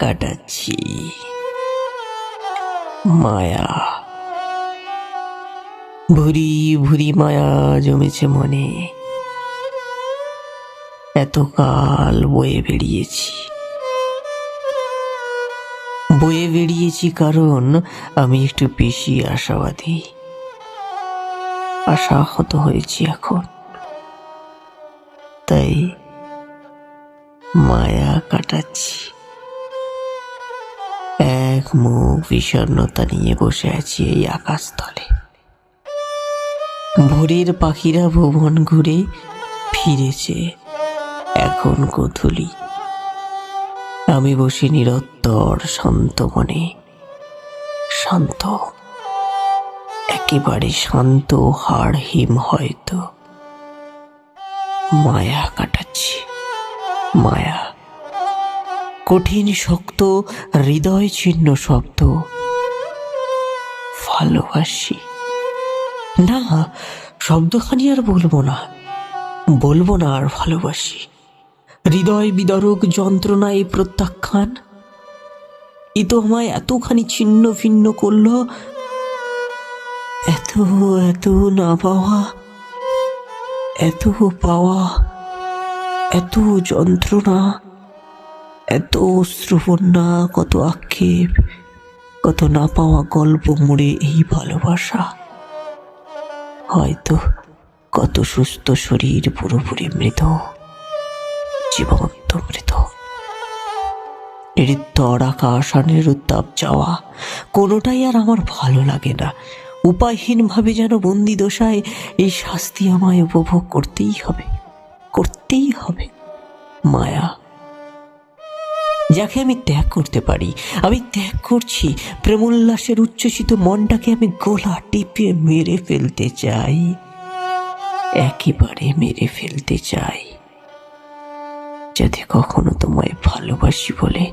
কাটাচ্ছি। মায়া, ভুরি ভুরি মায়া জমেছে মনে। এতকাল বয়ে বেড়িয়েছি কারণ আমি একটু বেশি আশাবাদী, আশাহত হয়েছি এখন। তাই মায়া কাটাচ্ছি। এক মুখ বিষণ্ণতা নিয়ে বসে আছি এই আকাশতলে। ভোরের পাখিরা ভুবন ঘুরে ফিরেছে, এখন গোধূলি। আমি বসে নিরত্তর শান্ত মনে, শান্ত, একেবারে শান্ত, হাড় হিম হয়তো। মায়া কাটাচ্ছি, মায়া, কঠিন শক্ত হৃদয় ছিন্ন শব্দ। ভালোবাসি না, শব্দখানি আর বলবো না আর ভালোবাসি। হৃদয় বিদারক যন্ত্রণায় প্রত্যাখ্যান। এ তো আমায় এতখানি ছিন্ন ভিন্ন করল। এত এত না পাওয়া, এত পাওয়া, এত যন্ত্রণা, এত অশ্রুবন্যা, কত আক্ষেপ, কত না পাওয়া গল্প মুড়ে এই ভালোবাসা। হয়তো কত সুস্থ শরীর পুরোপুরি মৃত, জীবন্ত মৃত। নিরুত্তর আকাশ আর নিরুত্তাপ চাওয়া, কোনোটাই আর আমার ভালো লাগে না। উপায়হীন ভাবে যেন বন্দি দশায় এই শাস্তি আমায় উপভোগ করতেই হবে। মায়া, যাকে আমি ত্যাগ করতে পারি, আমি ত্যাগ করছি। প্রেমোল্লাসের উচ্ছ্বসিত মনটাকে আমি গলা টিপে মেরে ফেলতে চাই, একেবারে মেরে ফেলতে চাই। যদি কখনো তোমায় ভালোবাসি বলে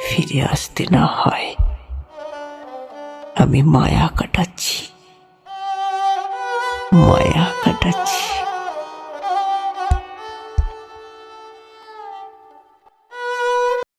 ফিরে আসতে না হয়। আমি মায়া কাটাচ্ছি।